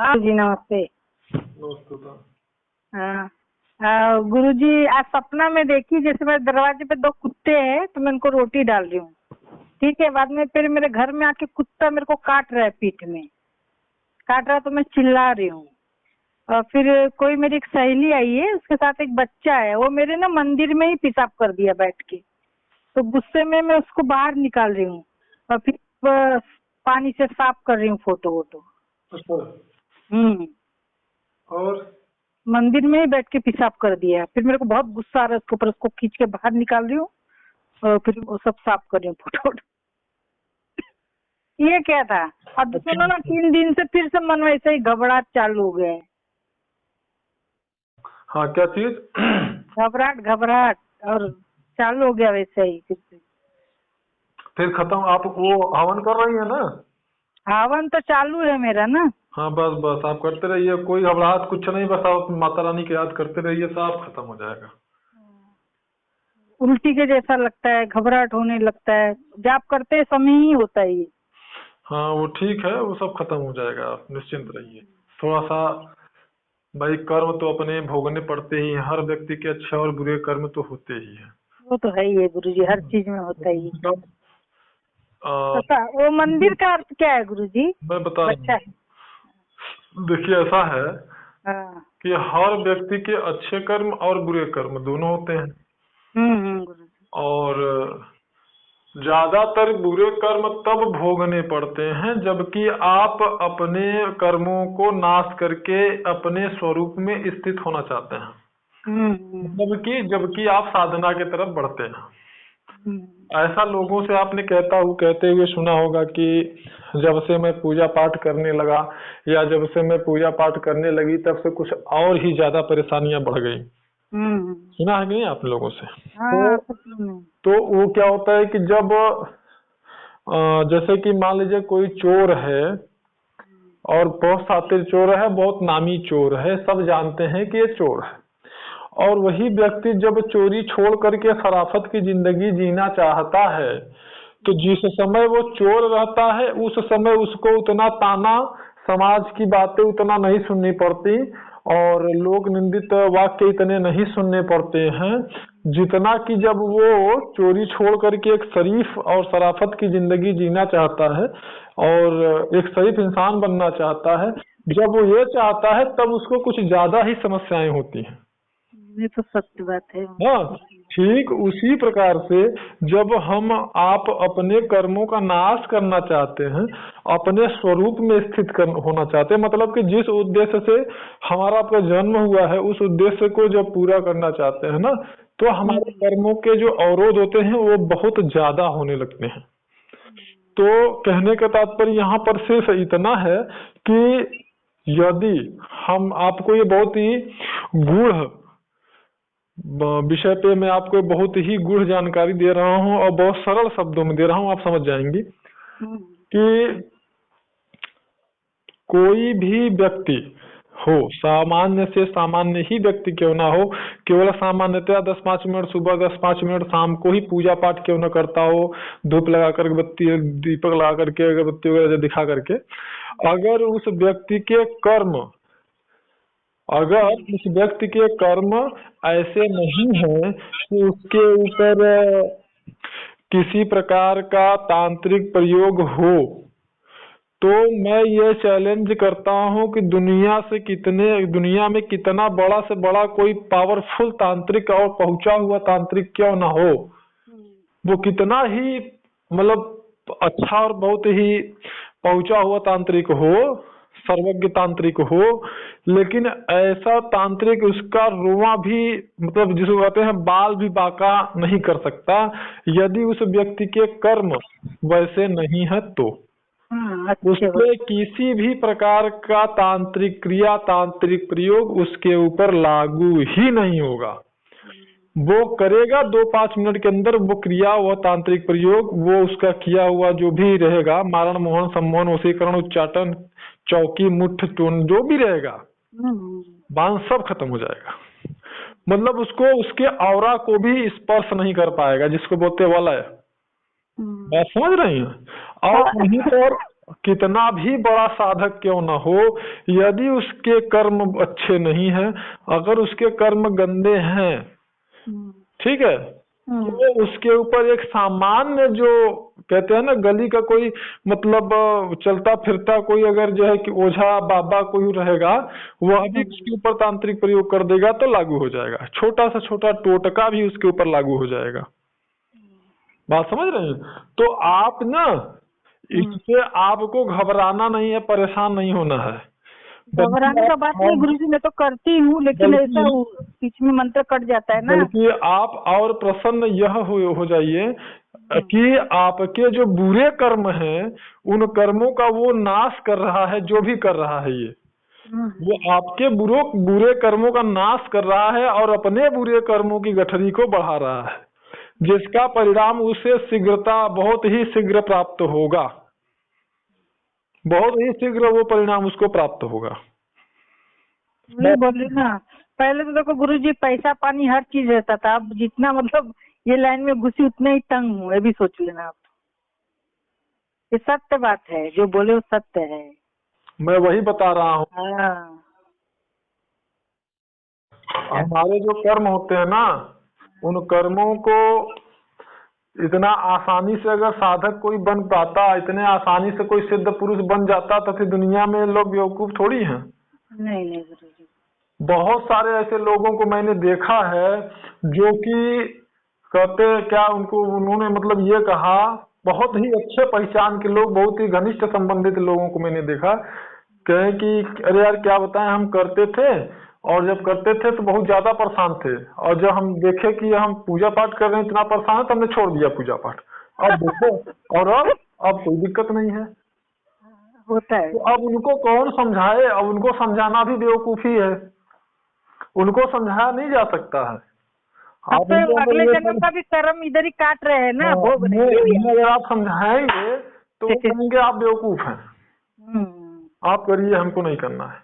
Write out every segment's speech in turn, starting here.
हाँ जी, नमस्ते। नमस्ते। हाँ, गुरुजी, आज सपना में देखी जैसे मेरे दरवाजे पे 2 कुत्ते हैं तो मैं उनको रोटी डाल रही हूँ। ठीक है, बाद में फिर मेरे घर में आके कुत्ता मेरे को काट रहा है, पीठ में काट रहा है तो मैं चिल्ला रही हूँ। और फिर कोई मेरी एक सहेली आई है, उसके साथ एक बच्चा है, वो मेरे ना मंदिर में ही पेशाब कर दिया बैठ के। तो गुस्से में मैं उसको बाहर निकाल रही हूँ और फिर पानी से साफ कर रही हूँ फोटो वोटो। अच्छा। और मंदिर में ही बैठ के पेशाब कर दिया। फिर मेरे को बहुत गुस्सा आ रहा है उसके ऊपर, उसको खींच के बाहर निकाल रही हूँ और फिर वो सब साफ कर रही हूँ फोटो। ये क्या था? अब सुनो ना, 3 दिन से फिर से मन वैसे ही घबराहट चालू हो गया है। हाँ, क्या चीज? घबराहट और चालू हो गया वैसे ही फिर से। फिर खत्म? आप वो हवन कर रही है ना? हवन तो चालू है मेरा ना। हाँ, बस बस आप करते रहिए, कोई घबराहट कुछ नहीं, बस आप माता रानी की याद करते रहिए, सब खत्म हो जाएगा। उल्टी के जैसा लगता है, घबराहट होने लगता है, जाप करते समय ही होता है ये। हाँ, वो ठीक है, वो सब खत्म हो जाएगा, आप निश्चिंत रहिए। थोड़ा सा भाई, कर्म तो अपने भोगने पड़ते ही हैं, हर व्यक्ति के अच्छे और बुरे कर्म तो होते ही हैं। वो तो है ही है गुरुजी, हर चीज में होता ही है। मतलब, अच्छा, वो मंदिर का अर्थ क्या है गुरुजी? मैं बता रहा बच्चा। हूँ, देखिए ऐसा है हाँ। कि हर व्यक्ति के अच्छे कर्म और बुरे कर्म दोनों होते हैं। गुरुजी। और ज्यादातर बुरे कर्म तब भोगने पड़ते हैं जबकि आप अपने कर्मों को नाश करके अपने स्वरूप में स्थित होना चाहते हैं। मतलब कि जबकि आप साधना की तरफ बढ़ते हैं। ऐसा लोगों से आपने कहते हुए सुना होगा कि जब से मैं पूजा पाठ करने लगा या जब से मैं पूजा पाठ करने लगी तब से कुछ और ही ज्यादा परेशानियां बढ़ गई। सुना है नहीं आप लोगों से? हाँ, तो वो क्या होता है कि जब जैसे कि मान लीजिए कोई चोर है और बहुत शातिर चोर है, बहुत नामी चोर है, सब जानते हैं कि ये चोर है, और वही व्यक्ति जब चोरी छोड़ करके शराफत की जिंदगी जीना चाहता है तो जिस समय वो चोर रहता है उस समय उसको उतना ताना, समाज की बातें उतना नहीं सुननी पड़ती और लोग निंदित वाक्य इतने नहीं सुनने पड़ते हैं जितना कि जब वो चोरी छोड़ करके एक शरीफ और शराफत की जिंदगी जीना चाहता है और एक शरीफ इंसान बनना चाहता है। जब वो ये चाहता है तब उसको कुछ ज्यादा ही समस्याएं होती हैं। ये तो सत्य बात है। हाँ, ठीक उसी प्रकार से जब हम आप अपने कर्मों का नाश करना चाहते हैं, अपने स्वरूप में स्थित होना चाहते हैं, मतलब कि जिस उद्देश्य से हमारा आपका जन्म हुआ है उस उद्देश्य को जब पूरा करना चाहते हैं ना, तो हमारे कर्मों के जो अवरोध होते हैं वो बहुत ज्यादा होने लगते हैं। तो कहने का तात्पर्य यहाँ पर सिर्फ इतना है कि यदि हम आपको ये बहुत ही गूढ़ विषय पे मैं आपको बहुत ही गूढ़ जानकारी दे रहा हूँ और बहुत सरल शब्दों में दे रहा हूँ, आप समझ जाएंगी कि कोई भी व्यक्ति हो, सामान्य से सामान्य ही व्यक्ति क्यों ना हो, केवल सामान्यतया 10-5 मिनट सुबह 10-5 मिनट शाम को ही पूजा पाठ क्यों ना करता हो, धूप लगा कर बत्ती दीपक लगा करके अगरबत्ती वगैरह दिखा करके, अगर उस व्यक्ति के कर्म अगर उस व्यक्ति के कर्म ऐसे नहीं है कि उसके ऊपर किसी प्रकार का तांत्रिक प्रयोग हो, तो मैं ये चैलेंज करता हूं कि दुनिया में कितना बड़ा से बड़ा कोई पावरफुल तांत्रिक और पहुंचा हुआ तांत्रिक क्यों ना हो, वो कितना ही मतलब अच्छा और बहुत ही पहुंचा हुआ तांत्रिक हो, सर्वज्ञ तांत्रिक हो, लेकिन ऐसा तांत्रिक उसका रुआ भी मतलब जिसको कहते हैं बाल भी बांका नहीं कर सकता यदि उस व्यक्ति के कर्म वैसे नहीं है तो उसके किसी भी प्रकार का तांत्रिक क्रिया, तांत्रिक प्रयोग उसके ऊपर लागू ही नहीं होगा। वो करेगा 2-5 मिनट के अंदर वो क्रिया, वह तांत्रिक प्रयोग, वो उसका किया हुआ जो भी रहेगा, मारण मोहन सम्मोहन वशीकरण उच्चाटन चौकी मुठ टोन जो भी रहेगा बांध सब खत्म हो जाएगा। मतलब उसको उसके औरा को भी स्पर्श नहीं कर पाएगा, जिसको बोलते वाला है। बात समझ रही हैं? और कितना भी बड़ा साधक क्यों न हो, यदि उसके कर्म अच्छे नहीं हैं, अगर उसके कर्म गंदे हैं, ठीक है, तो उसके ऊपर एक सामान्य जो कहते हैं ना गली का कोई मतलब चलता फिरता कोई अगर जो है कि ओझा बाबा कोई रहेगा, वह भी उसके ऊपर तांत्रिक प्रयोग कर देगा तो लागू हो जाएगा। छोटा सा छोटा टोटका भी उसके ऊपर लागू हो जाएगा। बात समझ रहे हैं? तो आप ना इससे आपको घबराना नहीं है, परेशान नहीं होना है। घबराने का बात नहीं गुरुजी, मैं तो करती हूँ, लेकिन ऐसा बीच में मंत्र कट जाता है ना। बल्कि आप और प्रसन्न यह हो जाइए कि आपके जो बुरे कर्म हैं, उन कर्मों का वो नाश कर रहा है। जो भी कर रहा है ये, वो आपके बुरे कर्मों का नाश कर रहा है और अपने बुरे कर्मों की गठरी को बढ़ा रहा है, जिसका परिणाम उसे शीघ्रता बहुत ही शीघ्र प्राप्त होगा। बहुत ही शीघ्र वो परिणाम उसको प्राप्त होगा। वही बोले ना, पहले तो देखो गुरुजी पैसा पानी हर चीज रहता था, अब जितना मतलब ये लाइन में घुसी उतना ही तंग हूँ, ये भी सोच लेना आप। ये सत्य बात है, जो बोले वो सत्य है। मैं वही बता रहा हूँ। हाँ। हमारे जो कर्म होते हैं ना, उन कर्मों को इतना आसानी से अगर साधक कोई बन पाता, इतने आसानी से कोई सिद्ध पुरुष बन जाता, तो फिर दुनिया में लोग बेवकूफ थोड़ी हैं। नहीं नहीं गुरुजी, बहुत सारे ऐसे लोगों को मैंने देखा है जो कि कहते क्या, उनको उन्होंने मतलब ये कहा, बहुत ही अच्छे पहचान के लोग, बहुत ही घनिष्ठ संबंधित लोगों को मैंने देखा, कहे कि अरे यार क्या बताएं, हम करते थे और जब करते थे तो बहुत ज्यादा परेशान थे, और जब हम देखे कि हम पूजा पाठ कर रहे हैं इतना परेशान है तो हमने छोड़ दिया पूजा पाठ। अब देखो, और अब कोई दिक्कत नहीं है। होता है। तो अब उनको कौन समझाए? अब उनको समझाना भी बेवकूफी है, उनको समझाया नहीं जा सकता है। अब तो अगले जन्म का भी कर्म इधर ही काट रहे हैं ना, भोग रहे हैं। अगर आप समझाएंगे तो वो कहेंगे आप बेवकूफ हैं, आप करिए, हमको नहीं करना है।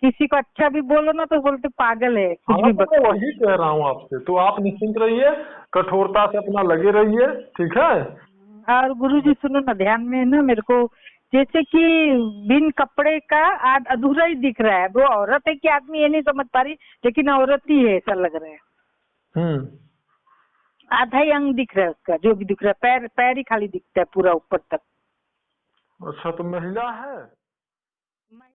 किसी को अच्छा भी बोलो ना तो बोलते पागल है, कुछ भी मैं वही कह रहा हूँ आपसे। तो आप निश्चिंत रहिए, कठोरता से अपना लगे रहिए, ठीक है। और गुरुजी सुनो ना, ध्यान में ना मेरे को जैसे कि बिन कपड़े का अधूरा ही दिख रहा है, वो औरत है कि आदमी ये नहीं समझ पा रही, लेकिन औरत ही है ऐसा लग रहा है। आधा ही अंग दिख रहा है उसका, जो भी दिख रहा है, पैर ही खाली दिखता है पूरा ऊपर तक। अच्छा, तो महिला है?